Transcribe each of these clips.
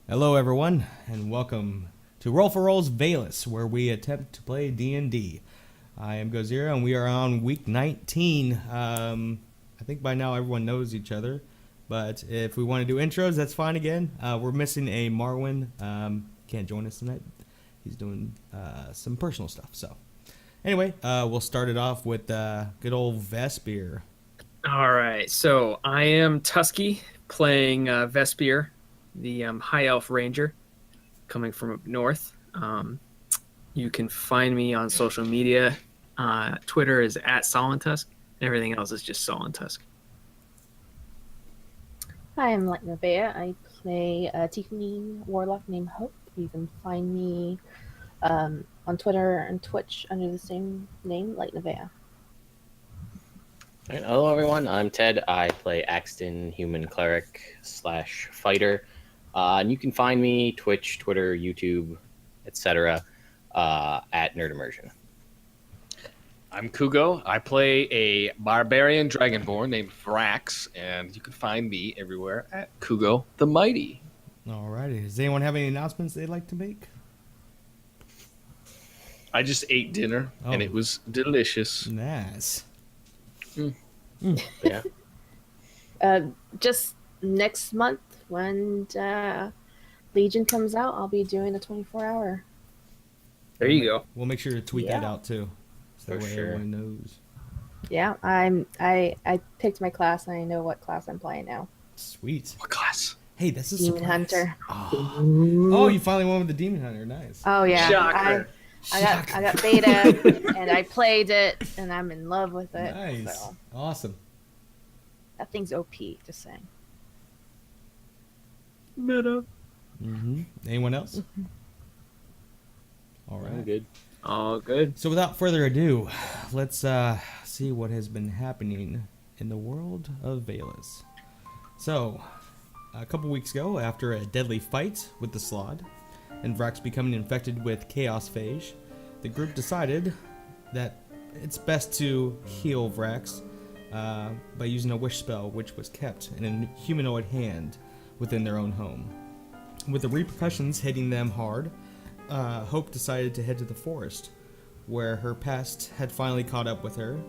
Hello, everyone, and welcome to Roll for Roll's Vailis, where we attempt to play D&D. I am Gozira, and we are on week 19. I think by now everyone knows each other, but if we want to do intros, that's fine again. We're missing a Marwin. Can't join us tonight. He's doing some personal stuff. So, anyway, we'll start it off with good old Vespire. All right, so I am Tusky, playing Vespire, the High Elf Ranger, coming from up north. You can find me on social media. Twitter is @Solentusk. Everything else is just Solentusk. Hi, I'm Lightnevaeh. I play a Tiefling Warlock named Hope. You can find me on Twitter and Twitch under the same name, Lightnevaeh. Right, hello everyone, I'm Ted. I play Axton, human cleric / fighter. And you can find me Twitch, Twitter, YouTube, etc. At Nerd Immersion. I'm Kugo. I play a Barbarian Dragonborn named Vrax, and you can find me everywhere at Kugo the Mighty. Alrighty. Does anyone have any announcements they'd like to make? I just ate dinner, and it was delicious. Nice. Yeah. Just next month when Legion comes out, I'll be doing a 24-hour. There you go. We'll make sure to tweet that Yeah. out too, so that For way sure. everyone knows. Yeah, I picked my class and I know what class I'm playing now. Sweet. What class? Hey, that's a Demon surprise. Hunter. Oh, you finally went with the Demon Hunter. Nice. Oh yeah, Shocker. I got beta and I played it and I'm in love with it. Nice. So Awesome. that thing's OP. Just saying. Meta. Anyone else? All I'm right. good. All good. So without further ado, let's see what has been happening in the world of Vailis. So, a couple weeks ago, after a deadly fight with the Slod, and Vrax becoming infected with Chaos Phage, the group decided that it's best to heal Vrax by using a wish spell, which was kept in a humanoid hand within their own home. With the repercussions hitting them hard, Hope decided to head to the forest, where her past had finally caught up with her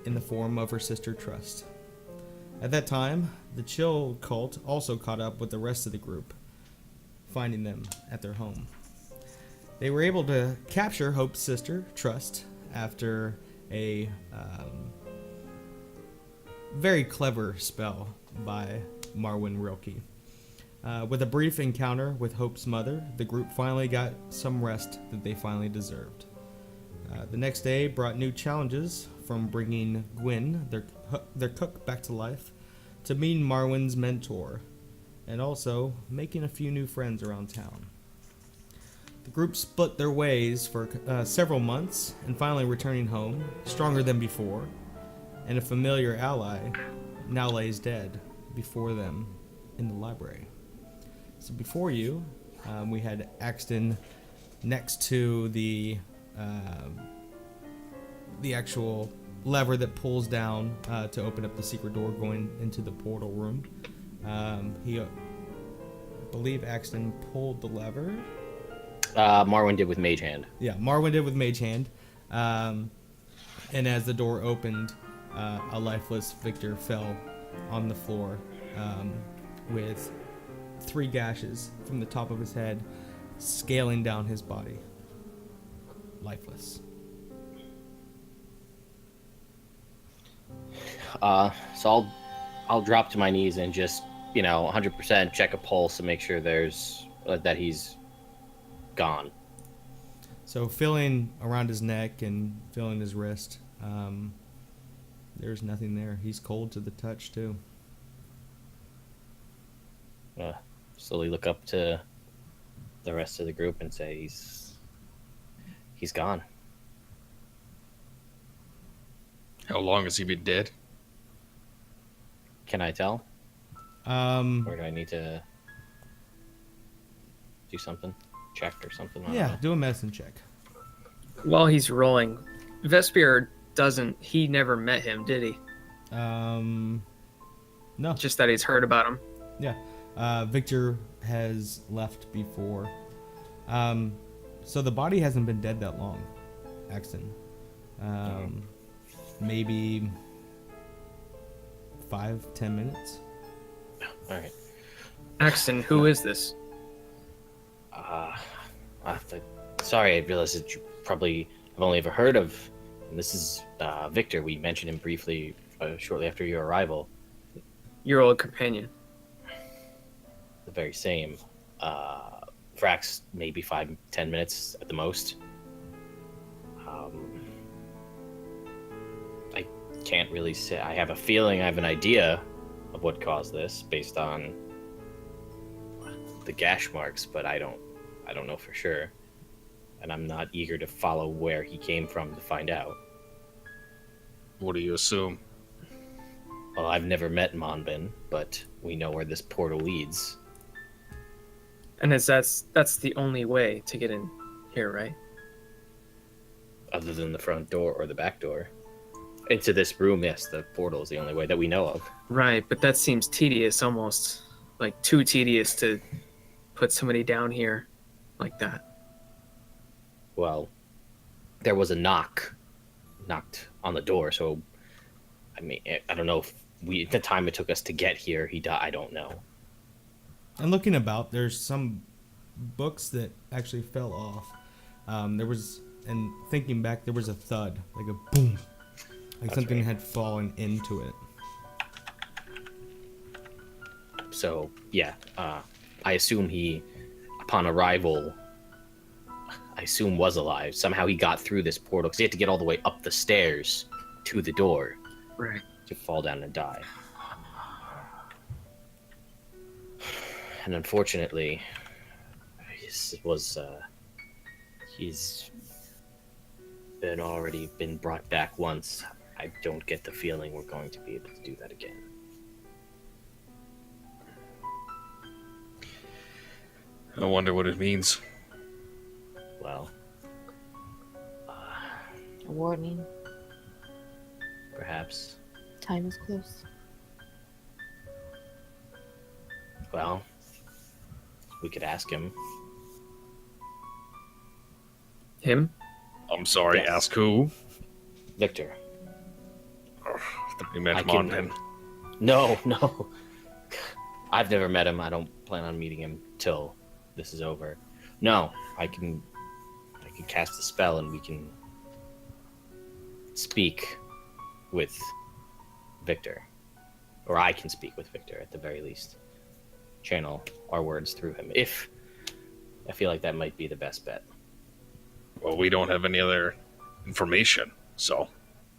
in the form of her sister Trust. At that time, the Chill cult also caught up with the rest of the group, finding them at their home. They were able to capture Hope's sister Trust after a very clever spell by Marwin Rilke. With a brief encounter with Hope's mother, the group finally got some rest that they finally deserved. The next day brought new challenges, from bringing Gwyn, their cook, back to life, to meeting Marwin's mentor, and also making a few new friends around town. The group split their ways for several months, and finally returning home, stronger than before, and a familiar ally now lays dead before them in the library. So before you, we had Axton next to the actual lever that pulls down to open up the secret door going into the portal room. I believe Axton pulled the lever. Marwin did with Mage Hand. Yeah, Marwin did with Mage Hand. And as the door opened, a lifeless Victor fell on the floor with 3 gashes from the top of his head scaling down his body. Lifeless. So I'll drop to my knees and just 100% check a pulse and make sure that he's gone. So feeling around his neck and feeling his wrist, there's nothing there. He's cold to the touch too. Slowly look up to the rest of the group and say he's gone. How long has he been dead? Can I tell? Or do I need to do something? Check or something? I don't Yeah, know. do a medicine check. While he's rolling, Vespire he never met him, did he? No. Just that he's heard about him. Yeah. Victor has left before. So the body hasn't been dead that long, Axton. Maybe 5-10 minutes. All right. Axton, who is this? Sorry, I realized that you probably have only ever heard of. And this is Victor. We mentioned him briefly shortly after your arrival. Your old companion. The very same. Vrax, maybe 5-10 minutes at the most. I can't really say. I have a feeling, I have an idea of what caused this based on the gash marks, but I don't know for sure. And I'm not eager to follow where he came from to find out. What do you assume? Well, I've never met Monbin, but we know where this portal leads. And that's the only way to get in here, right? Other than the front door or the back door. Into this room, yes, the portal is the only way that we know of. Right, but that seems tedious, almost like too tedious to put somebody down here like that. Well, there was a knocked on the door, so I mean, I don't know if the time it took us to get here, he died. I don't know. And looking about, there's some books that actually fell off. And thinking back, there was a thud, like a boom, like That's something right. had fallen into it. So yeah, I assume he, upon arrival, was alive. Somehow he got through this portal because he had to get all the way up the stairs to the door Right. to fall down and die. And unfortunately, he's already been brought back once. I don't get the feeling we're going to be able to do that again. I wonder what it means. Well, A warning. perhaps. Time is close. Well, we could ask him. Him? I'm sorry, Yes. ask who? Victor. You meant I can- Monbin. No. I've never met him. I don't plan on meeting him till this is over. No, I can cast a spell and we can speak with Victor. Or I can speak with Victor at the very least. Channel our words through him. If I feel like that might be the best bet. Well, we don't have any other information, so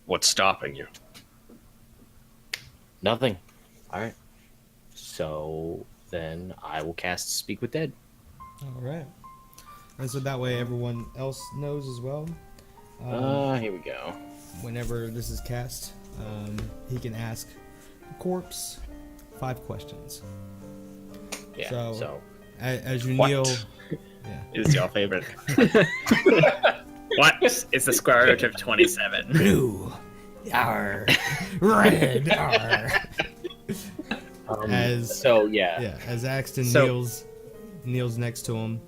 what's stopping you? Nothing. Alright. So then I will cast Speak with Dead. All right. And so that way everyone else knows as well. Here we go. Whenever this is cast, he can ask the corpse 5 questions. Yeah. So- So As you What? kneel, yeah. Is your favorite. What is the square root of 27? Blue, R, red, R. As as Axton So- kneels next to him,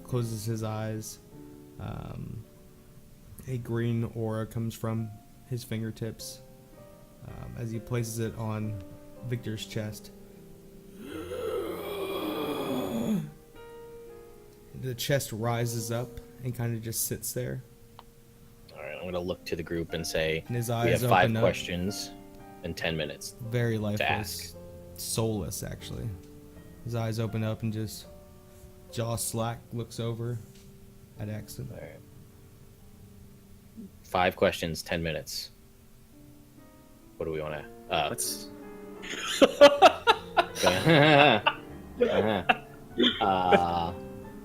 closes his eyes. A green aura comes from his fingertips as he places it on Victor's chest. The chest rises up and kind of just sits there. all right, I'm gonna look to the group and say And his we eyes have 5 open up. questions and 10 minutes. Very lifeless. ask. Soulless, actually. His eyes open up and just jaw slack looks over at Axton. All right. 5 questions, 10 minutes. What do we want to? Let's.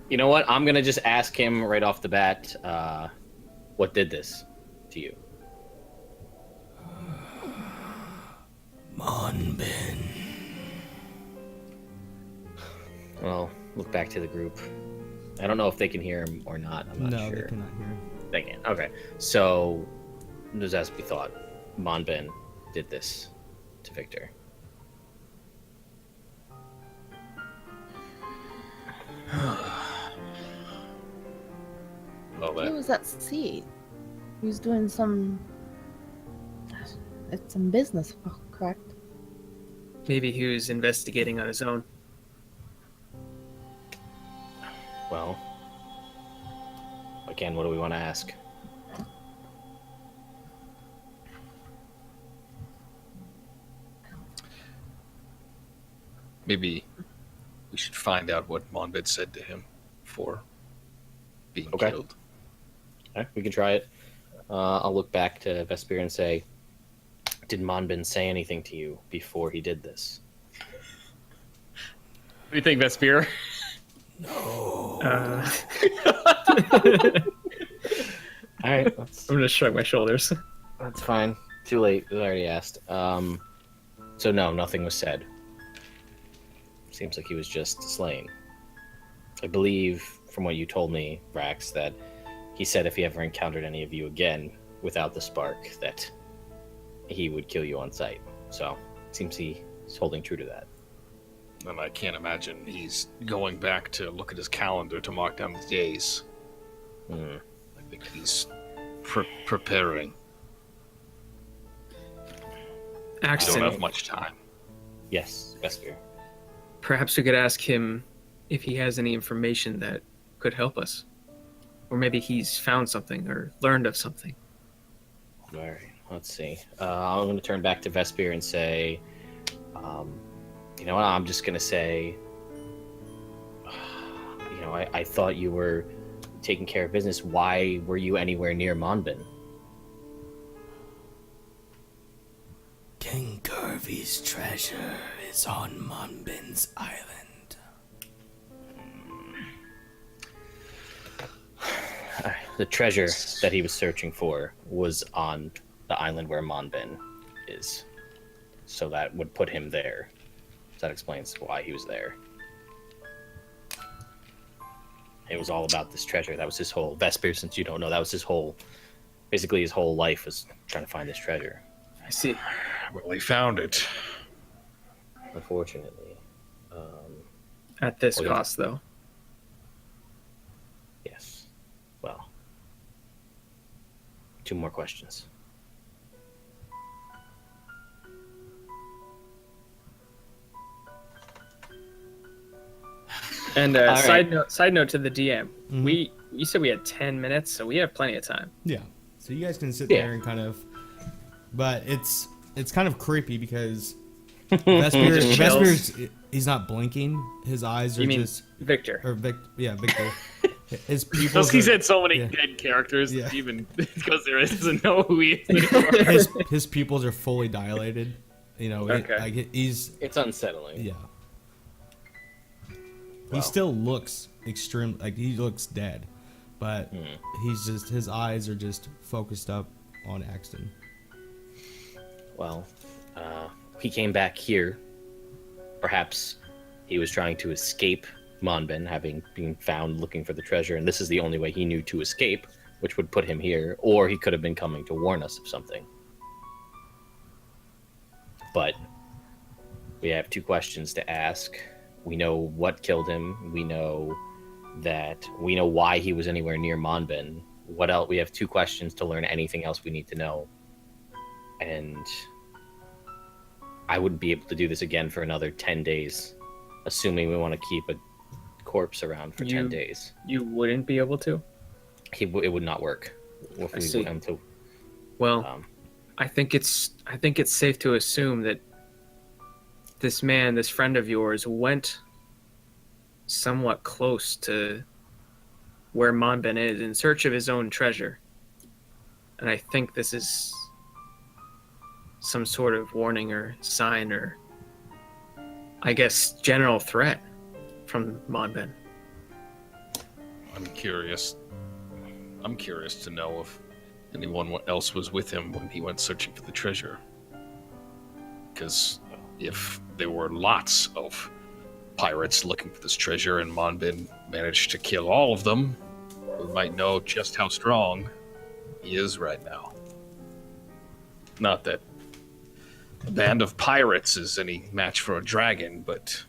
You know what? I'm gonna just ask him right off the bat. What did this to you? Monbin. Well, look back to the group. I don't know if they can hear him or not. I'm not No, sure. they cannot hear. They can. Okay. So, just as we thought, Monbin did this to Victor. Well, He that was at sea. He was doing some business, correct? Maybe he was investigating on his own. Well, again, what do we want to ask? maybe we should find out what Monbid said to him before being Okay. killed. All right, we can try it. I'll look back to Vespire and say, did Monbin say anything to you before he did this? What do you think, Vespire? Uh, All right, I'm gonna shrug my shoulders. that's fine. Too late. I already asked. So no, nothing was said. Seems like he was just slain. I believe, from what you told me, Vrax, that he said if he ever encountered any of you again without the spark, that he would kill you on sight. So it seems he's holding true to that. And I can't imagine he's going back to look at his calendar to mark down the days. Hmm. I think he's preparing. I don't Axton, have much time. Yes, Vespire. perhaps we could ask him if he has any information that could help us. Or maybe he's found something or learned of something. All right, let's see. I'm going to turn back to Vespire and say, you know what, I'm just going to say, you know, I thought you were taking care of business. Why were you anywhere near Monbin? King Kirby's treasure is on Monbin's island. The treasure that he was searching for was on the island where Monbin is. So that would put him there. That explains why he was there. It was all about this treasure. That was his whole... Vespire, since you don't know, that was his whole... Basically, his whole life was trying to find this treasure. I see. Well, he found it. Unfortunately. At this Well, yeah. cost, though. Yes. Well. 2 more questions. And All right. side note to the DM, Mhm. you said we had 10 minutes, so we have plenty of time. Yeah. So you guys can sit Yeah. there and kind of, but it's kind of creepy because Vespire's he's not blinking. His eyes are You mean just Victor? Victor. His pupils. Tusky's are- had so many yeah. dead characters, Yeah. even because there doesn't know who he is anymore. his pupils are fully dilated. You know, Okay. he's It's unsettling. yeah. Wow. He still looks extreme, like he looks dead, but he's just his eyes are just focused up on Axton. Well, he came back here. Perhaps he was trying to escape Monbin, having been found looking for the treasure, and this is the only way he knew to escape, which would put him here, or he could have been coming to warn us of something. But we have 2 questions to ask. We know what killed him. We know why he was anywhere near Monbin. What else? We have 2 questions to learn anything else we need to know. And I wouldn't be able to do this again for another 10 days, assuming we want to keep a corpse around for 10 days. You wouldn't be able to? It would not work. If I we see. went to, Well, I think it's safe to assume that this man, this friend of yours, went somewhat close to where Monbin is in search of his own treasure. And I think this is some sort of warning or sign or, I guess, general threat from Monbin. I'm curious to know if anyone else was with him when he went searching for the treasure. Because if there were lots of pirates looking for this treasure and Monbin managed to kill all of them, we might know just how strong he is right now. Not that a band of pirates is any match for a dragon, but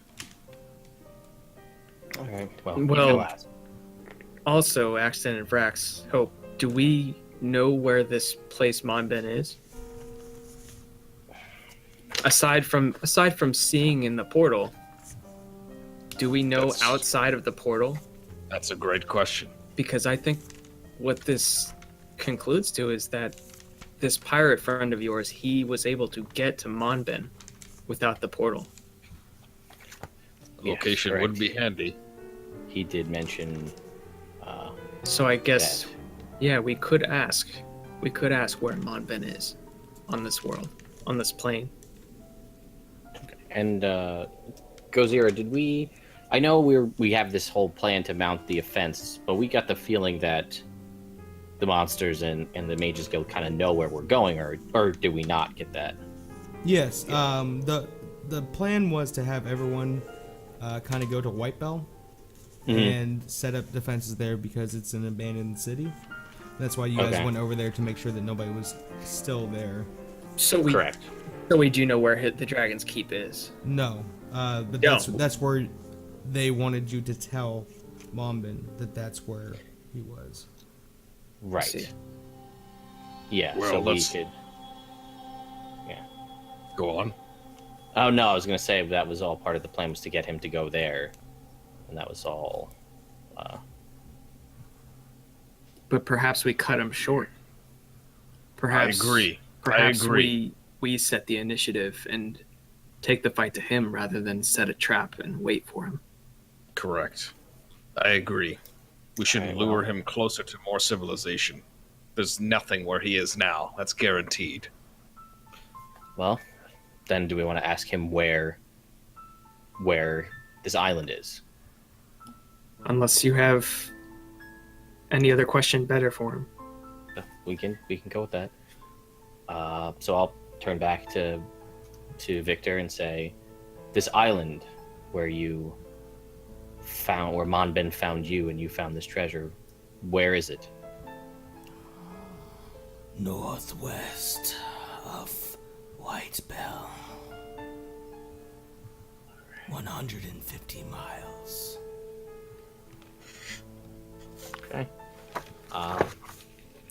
All right. Well, Well- you can ask. Also, Axton and Vrax, Hope, do we know where this place Monben is? Aside from seeing in the portal, do we know That's- outside of the portal? That's a great question. Because I think what this concludes to is that this pirate friend of yours, he was able to get to Monben without the portal. The location correct. would be handy. He did mention. So I guess, That. yeah, we could ask. We could ask where Monben is on this world, on this plane. And Gozira, did we? I know we have this whole plan to mount the offense, but we got the feeling that the monsters and the Mages Guild kind of know where we're going, or did we not get that? Yes. The plan was to have everyone kind of go to Whitebell and set up defenses there because it's an abandoned city. That's why you guys Okay. went over there to make sure that nobody was still there. So we, Correct. so we do know where the Dragon's Keep is. No, but No. that's where they wanted you to tell Mombin that that's where he was. Right. See. Yeah. Well, so we let's- could. Yeah. Go on. Oh no, I was gonna say that was all part of the plan, was to get him to go there, and that was all. But perhaps we cut him short. Perhaps I agree. Perhaps I agree. we set the initiative and take the fight to him rather than set a trap and wait for him. Correct. I agree. We should Alright, lure well. him closer to more civilization. There's nothing where he is now. That's guaranteed. Well, then do we want to ask him where this island is? Unless you have any other question better for him. We can go with that. So I'll turn back to Victor and say, this island where Monben found you and you found this treasure, where is it? Northwest of Whitebell. 150 miles. Okay.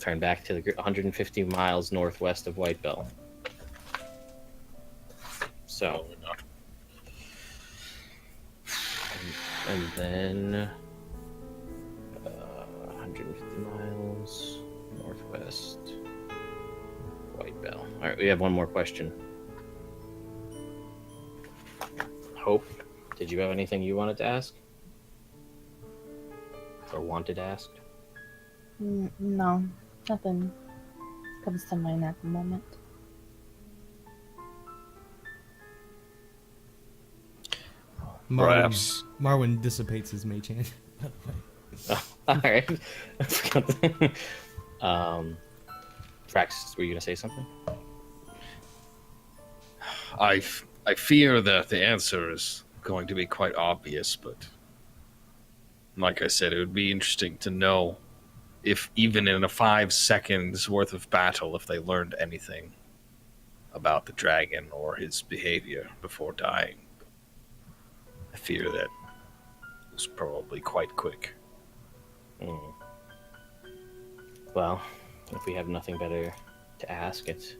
Turn back to the 150 miles northwest of Whitebell. So, we're not. and then 150 miles northwest Whitebell. All right, we have one more question. Hope, did you have anything you wanted to ask? Or wanted asked? No, nothing comes to mind at the moment. Perhaps. Marwin dissipates his mage hand. All right. I forgot that. Vrax, were you gonna say something? I fear that the answer is going to be quite obvious, but like I said, it would be interesting to know if even in a 5 seconds worth of battle, if they learned anything about the dragon or his behavior before dying. I fear that it was probably quite quick. Hmm. Well, if we have nothing better to ask, it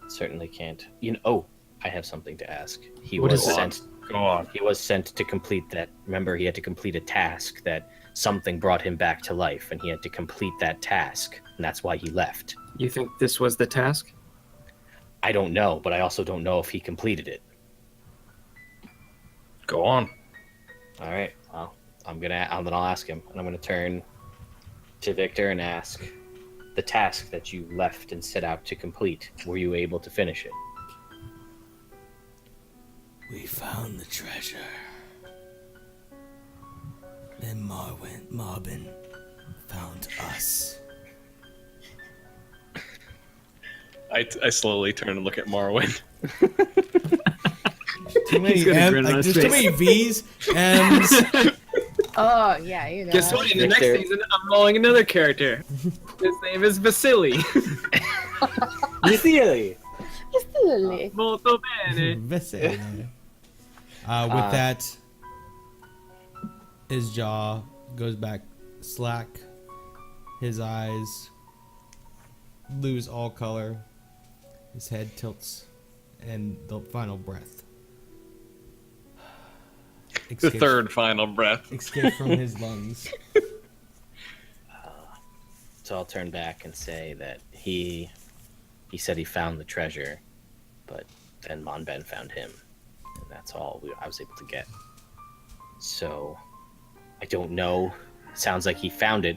certainly can't. Oh, I have something to ask. What is it? Go on. He was sent to complete that. Remember, he had to complete a task that something brought him back to life, and he had to complete that task, and that's why he left. You think this was the task? I don't know, but I also don't know if he completed it. Go on. All right. Well, then I'll ask him, and I'm gonna turn to Victor and ask, the task that you left and set out to complete, were you able to finish it? We found the treasure. Then Marwin found us. I slowly turn and look at Marwin. Too many He's got a grin on his there's too face. many V's, M's. Oh, yeah, you know. Guess what? In the next Victor. season, I'm rolling another character. His name is Vasily. Really? Absolutely. Molto bene. With that, His jaw goes back slack. His eyes lose all color. His head tilts, and the final breath. The third final breath. Escapes from his lungs. So I'll turn back and say that he said he found the treasure, but then Mon Ben found him, and that's all I was able to get. So I don't know. Sounds like he found it.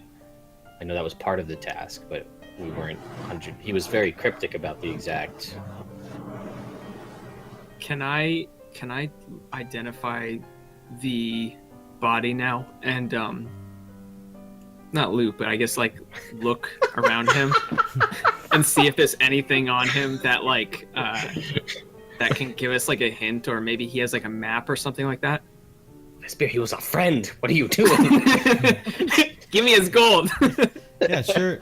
I know that was part of the task, but we weren't 100. He was very cryptic about the exact. Can I identify the body now and not loot, but I guess like look around him and see if there's anything on him that like that can give us like a hint, or maybe he has like a map or something like that. Vespire, he was a friend. What are you doing? Give me his gold. Yeah, sure.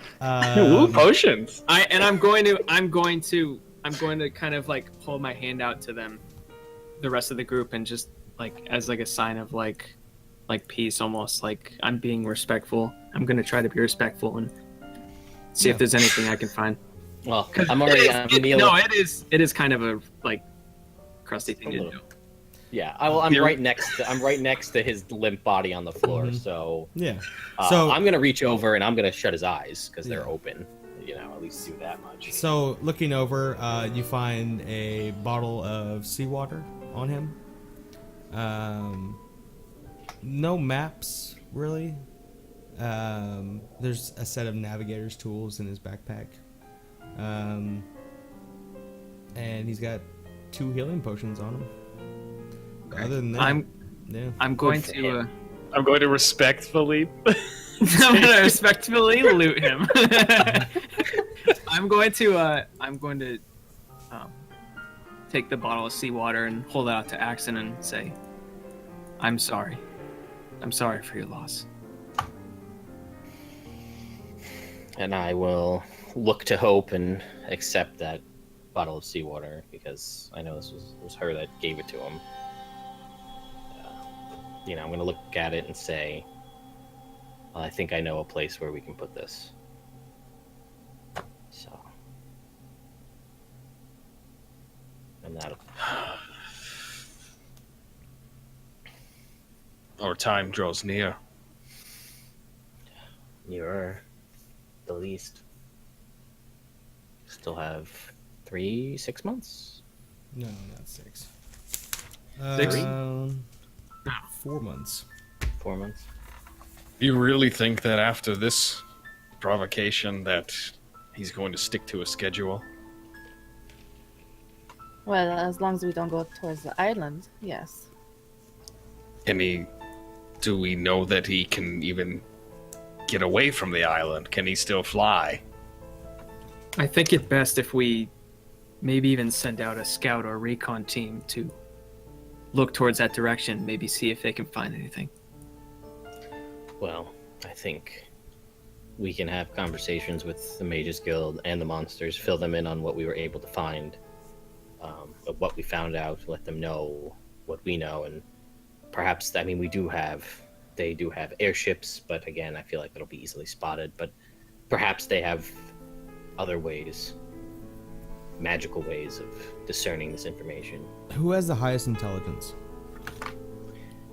Ooh, potions. I'm going to kind of like hold my hand out to them, the rest of the group, and just like as like a sign of like peace, almost like I'm being respectful. I'm gonna try to be respectful and see if there's anything I can find. Well, I'm already on Neil. No, it is kind of a like crusty thing to do. Yeah, I'm right next to his limp body on the floor. So Yeah. I'm gonna reach over and I'm gonna shut his eyes because they're open. You know, at least do that much. So looking over, you find a bottle of seawater on him. No maps really. There's a set of navigator's tools in his backpack. And he's got 2 healing potions on him. Other than that, I'm going to respectfully. I'm gonna respectfully loot him. I'm going to take the bottle of seawater and hold it out to Axton and say, I'm sorry. I'm sorry for your loss. And I will look to Hope and accept that bottle of seawater because I know this was her that gave it to him. I'm going to look at it and say, well, I think I know a place where we can put this. So. And that'll. Our time draws near. Nearer, the least. Still have 6 months. No, not 6. 6? 4 months. 4 months. You really think that after this provocation that he's going to stick to a schedule? Well, as long as we don't go towards the island, yes. Do we know that he can even get away from the island? Can he still fly? I think it best if we maybe even send out a scout or recon team to look towards that direction, maybe see if they can find anything. Well, I think we can have conversations with the Mages Guild and the monsters, fill them in on what we were able to find, of what we found out, let them know what we know, and perhaps, they do have airships, but again, I feel like that'll be easily spotted, but perhaps they have other ways, magical ways of discerning this information. Who has the highest intelligence?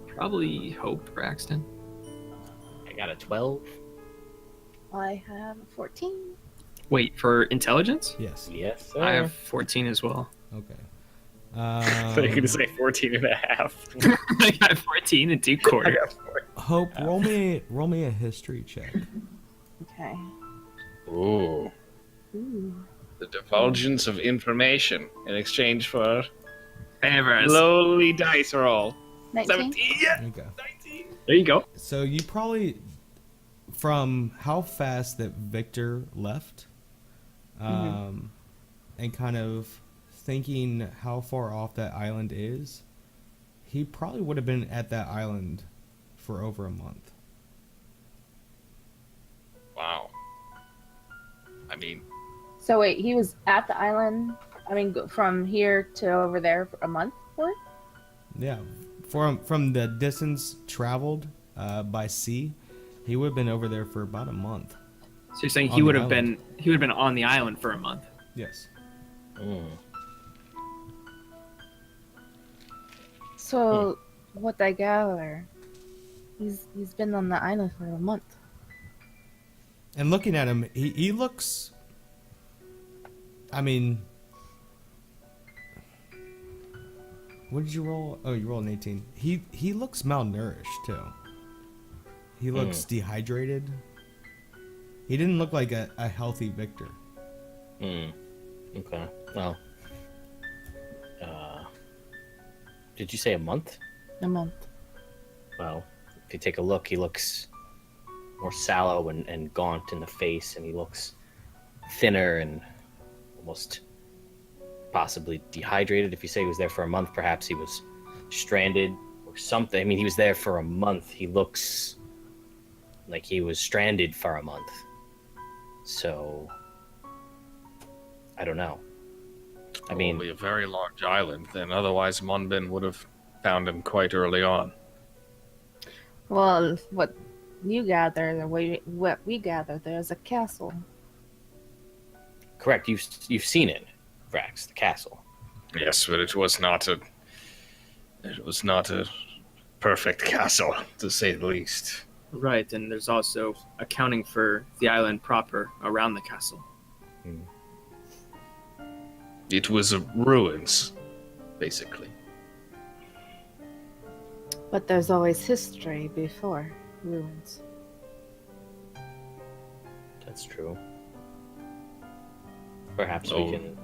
Probably Hope or Axton. I got a 12. I have 14. Wait, for intelligence? Yes. Yes, sir. I have 14 as well. Okay. I thought you were going to say 14 and a half. I got 14 and 2 quarters. Hope, roll me a history check. Okay. Ooh. Ooh. The divulgence of information in exchange for Favors. lowly dice roll. 19? 17. Yeah. Okay. 19. There you go. So you probably, from how fast that Victor left, and kind of thinking how far off that island is, he probably would have been at that island for over a month. Wow. So wait, he was at the island, from here to over there for a month for it? Yeah, from the distance traveled, by sea, he would have been over there for about a month. So you're saying On he the would have island. been on the island for a month. Yes. So, what I gather, he's been on the island for a month. And looking at him, he looks. I mean, what did you roll? Oh, you rolled an 18. He looks malnourished too. He looks dehydrated. He didn't look like a healthy Victor. Okay. Well, did you say a month? A month. Well, if you take a look, he looks more sallow and gaunt in the face, and he looks thinner and almost possibly dehydrated. If you say he was there for a month, perhaps he was stranded or something. I mean, he was there for a month. He looks like he was stranded for a month. So, I don't know. I mean, Probably a very large island, then otherwise Monbin would have found him quite early on. Well, what you gather, what we gather, there's a castle. correct. You've seen it, Vrax, the castle. Yes, but it was not a perfect castle, to say the least. Right, and there's also accounting for the island proper around the castle. It was ruins, basically. But there's always history before ruins. That's true. Perhaps Oh. we can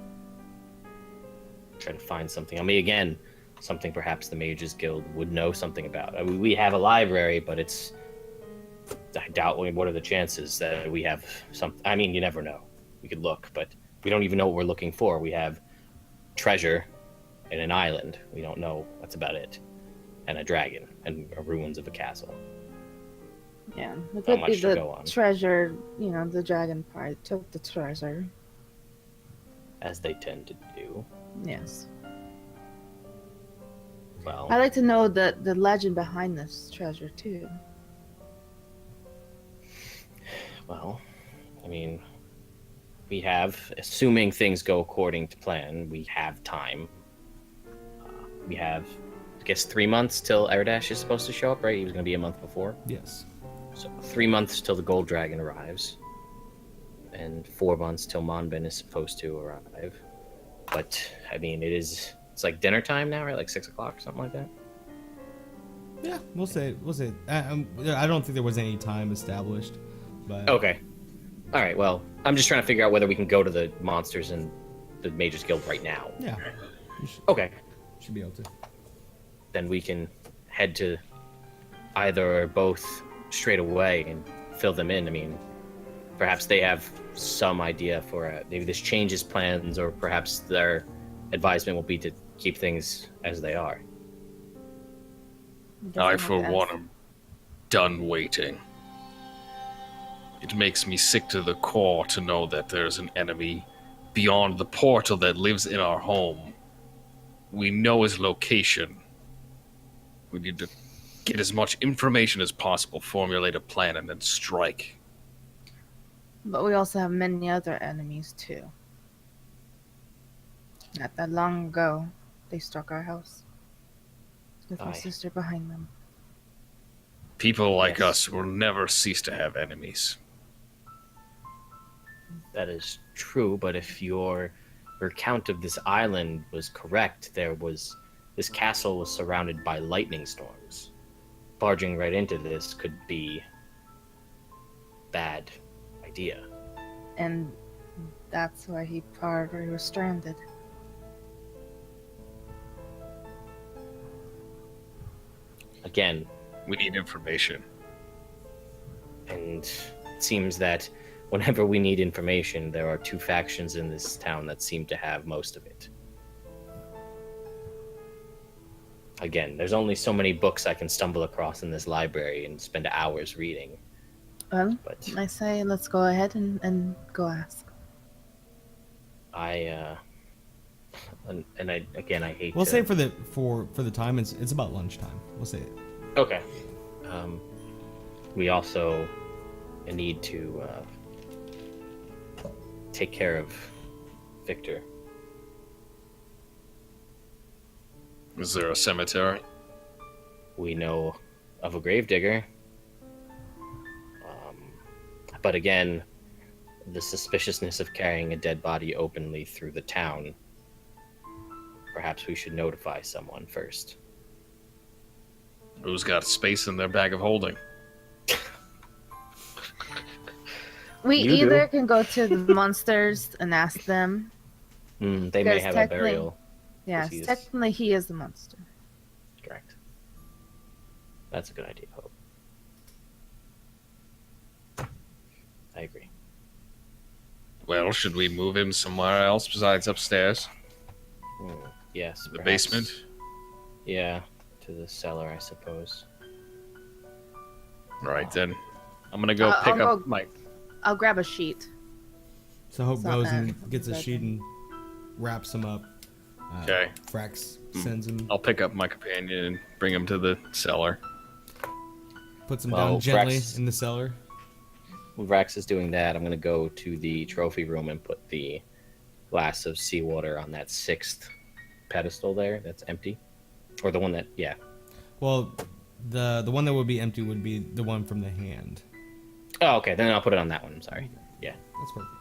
try to find something. I mean, again, something perhaps the Mages Guild would know something about. I mean, we have a library, but I doubt. What are the chances that we have something? I mean, you never know. We could look, but we don't even know what we're looking for. We have treasure in an island. We don't know. That's about it. And a dragon and ruins of a castle. Yeah, it Not could much be to the go on. treasure, the dragon part took the treasure. As they tend to do. Yes. Well, I'd like to know the legend behind this treasure, too. Well, I mean, we have, assuming things go according to plan, we have time. We have, I guess, 3 months till Erdash is supposed to show up, right? He was going to be a month before. Yes. So 3 months till the Gold Dragon arrives. And 4 months till Monbin is supposed to arrive. But, I mean, it's like dinner time now, right? Like 6 o'clock, something like that? Yeah, we'll say. I don't think there was any time established, but Okay. All right, well, I'm just trying to figure out whether we can go to the monsters in the Mages Guild right now. yeah, Okay. should be able to. Then we can head to either or both straight away and fill them in. I mean, perhaps they have some idea for maybe this changes plans, or perhaps their advisement will be to keep things as they are. I, for one, am done waiting. It makes me sick to the core to know that there's an enemy beyond the portal that lives in our home. We know his location. We need to get as much information as possible, formulate a plan, and then strike. But we also have many other enemies, too. Not that long ago, they struck our house. With my Aye. sister behind them. People like Yes. us will never cease to have enemies. That is true, but if your account of this island was correct, this castle was surrounded by lightning storms. Barging right into this could be bad idea. And that's why he probably was stranded. Again, We need information. and it seems that whenever we need information, there are two factions in this town that seem to have most of it. Again, there's only so many books I can stumble across in this library and spend hours reading. Well, But I say let's go ahead and go ask. I hate We'll to... say for the time, it's about lunchtime. We'll say it. Okay. we also need to take care of Victor. Is there a cemetery? We know of a gravedigger. But again, the suspiciousness of carrying a dead body openly through the town. Perhaps we should notify someone first. Who's got space in their bag of holding? We You either do. can go to the monsters and ask them. They may Because have a technically- burial. Yes, He's- technically he is the monster. Correct. That's a good idea, Hope. I agree. Well, should we move him somewhere else besides upstairs? Yes. The perhaps. basement? Yeah, to the cellar, I suppose. Right then. I'm gonna go I'll pick up go- my. I'll grab a sheet. So Hope It's not goes bad. and gets a It's sheet okay. and wraps him up. Okay. Vrax sends him, I'll pick up my companion and bring him to the cellar. puts him Well, down gently Vrax- in the cellar. When Vrax is doing that, I'm going to go to the trophy room and put the glass of seawater on that 6th pedestal there that's empty. Or the one that, yeah. Well, the one that would be empty would be the one from the hand. Oh, okay, then I'll put it on that one. I'm sorry. Yeah. That's perfect.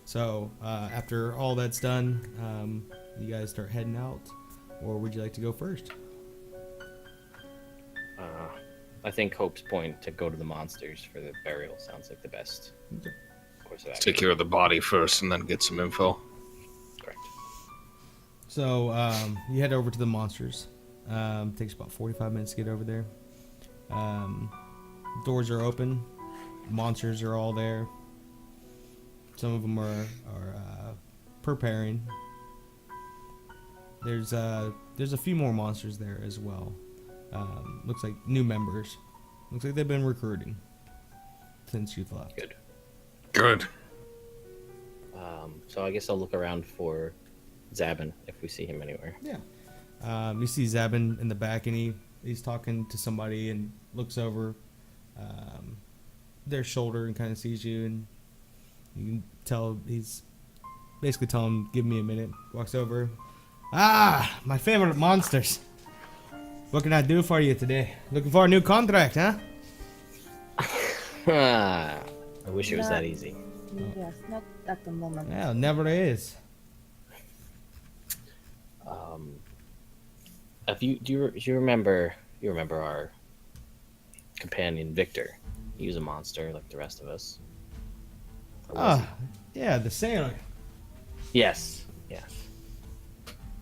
So after all that's done, you guys start heading out, or would you like to go first? I think Hope's point to go to the monsters for the burial sounds like the best course of action. Take care of the body first and then get some info. Correct. So you head over to the monsters. Takes about 45 minutes to get over there. Doors are open. Monsters are all there. Some of them are preparing. There's a few more monsters there as well. Looks like new members. Looks like they've been recruiting since you've left. Good. Good. So I guess I'll look around for Zabin if we see him anywhere. Yeah. You see Zabin in the back, and he's talking to somebody and looks over their shoulder and kind of sees you, and you can tell he's basically telling him, "Give me a minute." Walks over. Ah, my favorite monsters. What can I do for you today? Looking for a new contract, huh? I wish it was that easy. Yes, not at the moment. Yeah, never is. Do you remember our companion Victor? He was a monster like the rest of us. Or was Ah, yeah, the sailor. he? Yes.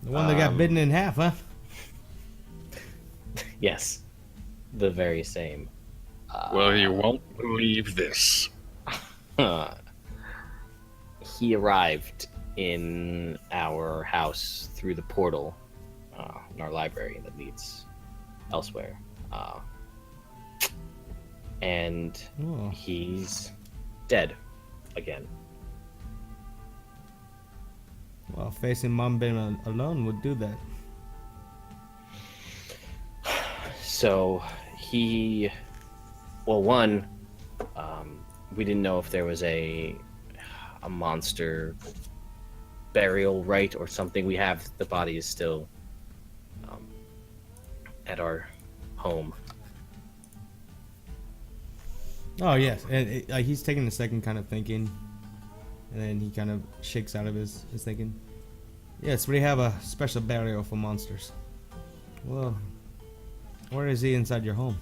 The one that got bitten in half, huh? Yes. The very same. Well, you won't believe this. He arrived in our house through the portal in our library that leads elsewhere. And Oh. he's dead again. Well, facing mom being alone would do that. So we didn't know if there was a monster burial rite or something. We have the body is still at our home. Oh yes, and he's taking a second, kind of thinking, and then he kind of shakes out of his thinking. Yes, we have a special burial for monsters. Well, where is he inside your home?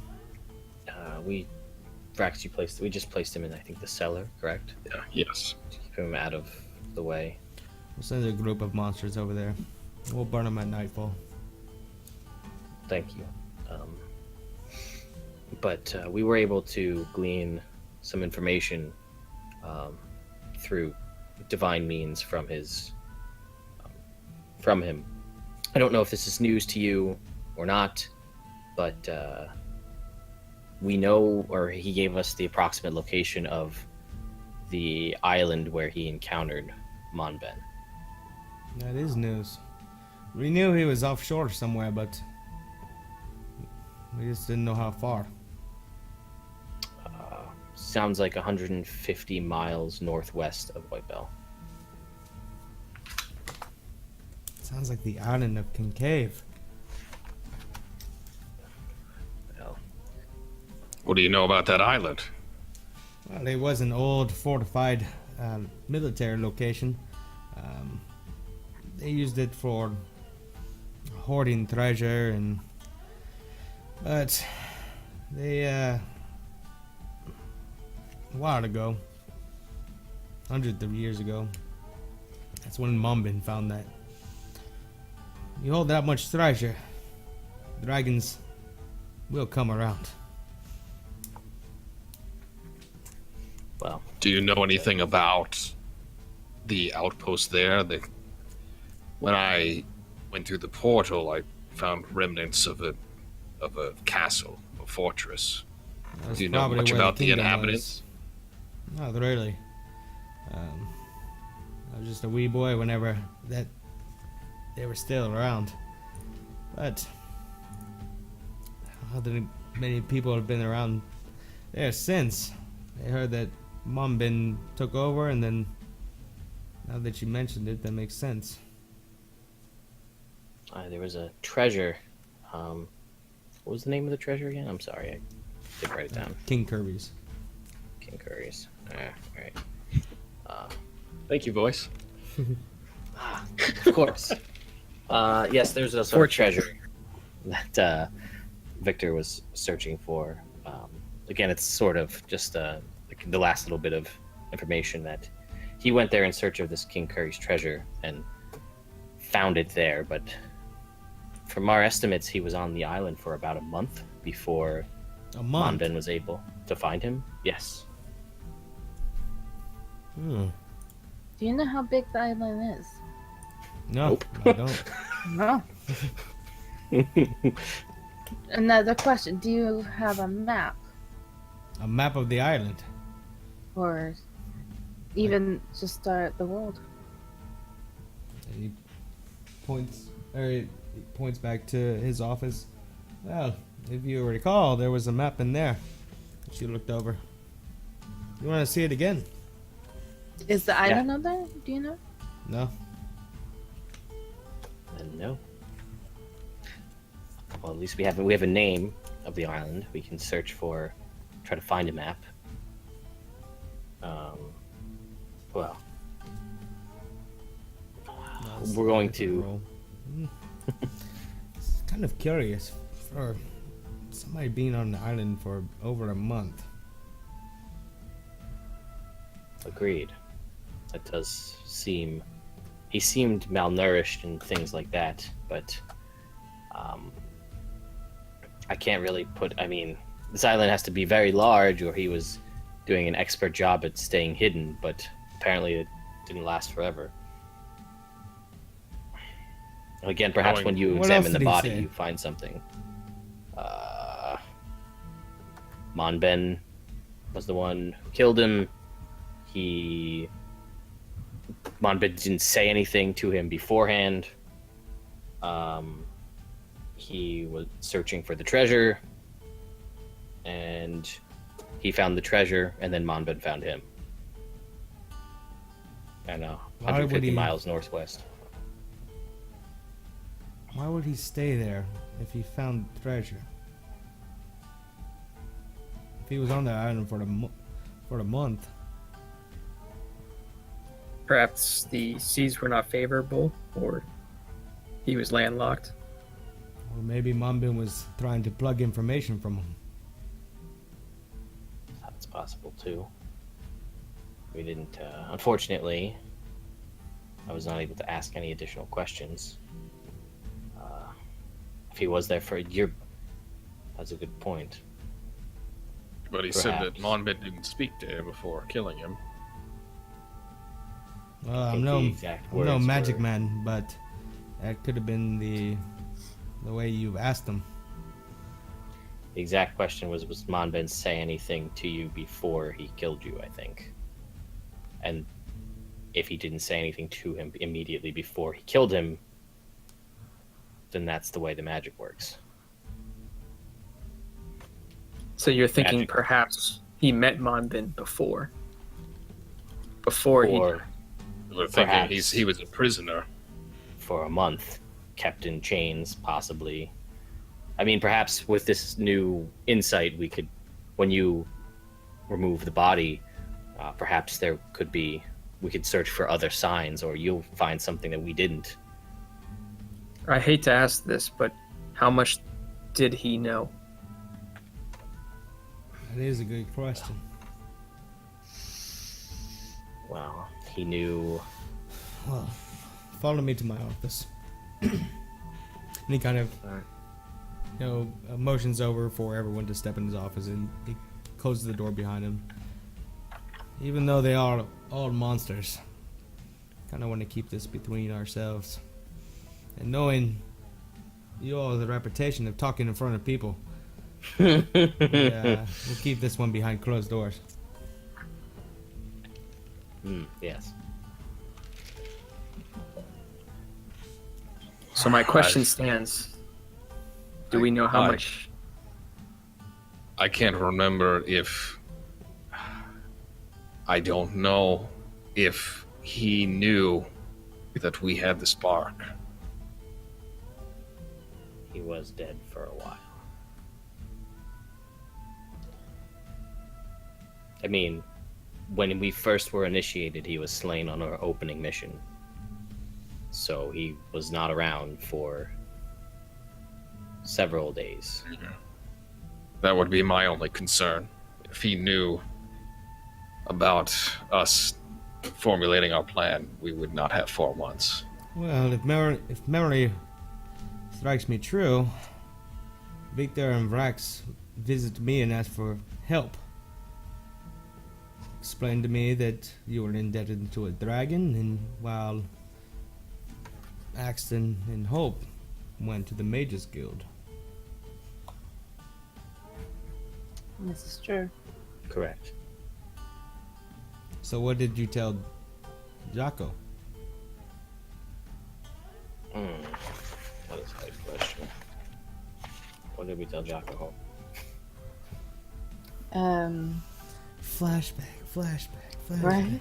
Vrax, we just placed him in, I think, the cellar, correct? Yeah, yes. To keep him out of the way. We'll send a group of monsters over there. We'll burn them at nightfall. Thank you. But we were able to glean some information through divine means from him. I don't know if this is news to you or not, but we know, or he gave us the approximate location of the island where he encountered Monben. That is news. We knew he was offshore somewhere, but we just didn't know how far. sounds like 150 miles northwest of Whitebell. Sounds like the island of Concave. Well, What do you know about that island? Well, it was an old fortified military location. They used it for hoarding treasure, but they a while ago, hundreds of years ago, that's when Mombin found that. You hold that much treasure, dragons will come around. well, Do you know anything about the outpost there? When I went through the portal, I found remnants of a castle, a fortress. That's Do you know probably much where about the kingdom inhabitants? was. Not really. I was just a wee boy whenever that they were still around. But many people have been around there since. They heard that Mombin took over, and then now that you mentioned it, that makes sense. there was a treasure. What was the name of the treasure again? I'm sorry, I didn't write it down. King Kirby's. King Curry's. All right. Thank you, voice. Of course. Yes, there's a sort of treasure that Victor was searching for. Again, it's sort of just the last little bit of information that he went there in search of this King Curry's treasure and found it there. But from our estimates, he was on the island for about a month before Mombin was able to find him. Yes. Hmm. Do you know how big the island is? No, Nope. I don't. No. Another question. Do you have a map? A map of the island. Or even just the world? And he points back to his office. Well, if you recall, there was a map in there. She looked over. You want to see it again? Is the island up there? Do you know? No. And no. Well, at least we have a name of the island. We can search for, try to find a map. Well, we're going to. It's kind of curious for somebody being on the island for over a month. Agreed. That does seem. He seemed malnourished and things like that, but I can't really put. I mean, this island has to be very large, or he was doing an expert job at staying hidden. But apparently, it didn't last forever. Again, perhaps when you What examine else the did he body, say? you find something. Monben was the one who killed him. Monben didn't say anything to him beforehand. He was searching for the treasure, and he found the treasure, and then Monben found him. I know, Why would 150 he- miles northwest. Why would he stay there if he found treasure? If he was on the island for the month. Perhaps the seas were not favorable, or he was landlocked. Or maybe Mombin was trying to plug information from him. That's possible too. We didn't, unfortunately, I was not able to ask any additional questions. If he was there for a year, that's a good point. But he said that Perhaps. Monbit didn't speak to him before killing him. Well, I I'm think no, the exact I'm no words magic were- man, but that could have been the way you've asked him. The exact question was Monben say anything to you before he killed you, I think. And if he didn't say anything to him immediately before he killed him, then that's the way the magic works. So you're thinking Magic. perhaps he met Marwin before. Before he. Or We're thinking Perhaps. he was a prisoner. for a month, kept in chains, possibly. I mean, perhaps with this new insight, we could, when you remove the body, perhaps we could search for other signs, or you'll find something that we didn't. I hate to ask this, but how much did he know? That is a good question. Well, he knew. Well, follow me to my office. And he kind of, motions over for everyone to step in his office, and he closes the door behind him. Even though they are all monsters, kind of want to keep this between ourselves. And knowing you all have the reputation of talking in front of people, we'll keep this one behind closed doors. Yes. So my question stands. Do we know how much? I can't remember if... I don't know if he knew that we had the spark. He was dead for a while. I mean, when we first were initiated, he was slain on our opening mission. So he was not around for several days. That would be my only concern. If he knew about us formulating our plan, we would not have 4 months. Well, if memory strikes me true, Victor and Vrax visited me and asked for help. Explained to me that you were indebted to a dragon, and while Axton and Hope went to the Mages Guild. This is true. Correct. So what did you tell Jocko? That is a good question. What did we tell Jocko? Flashback. Right?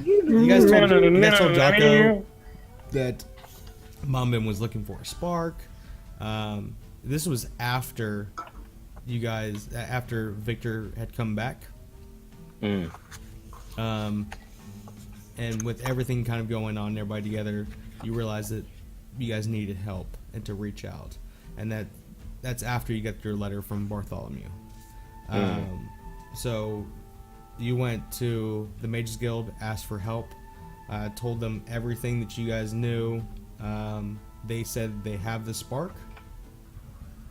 You guys told Jocko that Marwin was looking for a spark. This was after after Victor had come back. And with everything kind of going on, everybody together, you realize that you guys needed help and to reach out, and that's after you got your letter from Bartholomew. So you went to the Mages Guild, asked for help, told them everything that you guys knew. They said they have the spark,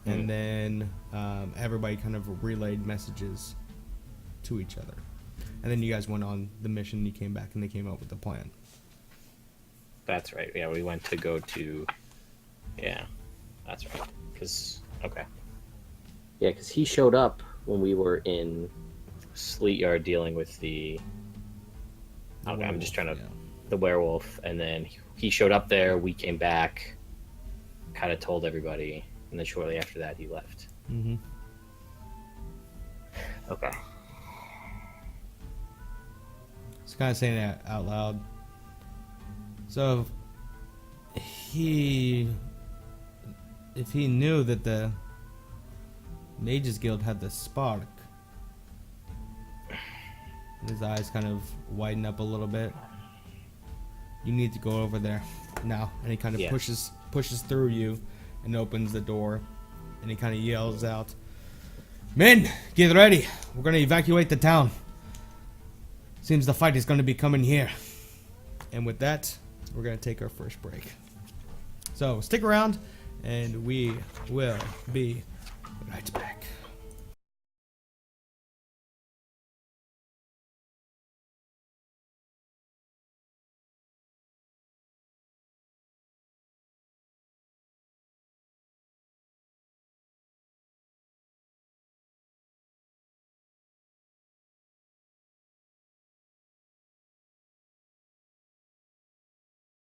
and then everybody kind of relayed messages to each other. And then you guys went on the mission, you came back, and they came up with a plan. That's right. Yeah, we went to go to... Yeah, that's right. Because he showed up when we were in Sleet Yard dealing with the... Okay, I'm just trying to... Yeah. The werewolf, and then he showed up there, we came back, kind of told everybody, and then shortly after that he left. Mm-hmm. Okay. Just kind of saying that out loud. So if he knew that the Mages Guild had the spark, his eyes kind of widen up a little bit. You need to go over there now. And he kind of pushes through you and opens the door, and he kind of yells out, "Men, get ready. We're going to evacuate the town. Seems the fight is going to be coming here." And with that, we're going to take our first break. So stick around, and we will be right back.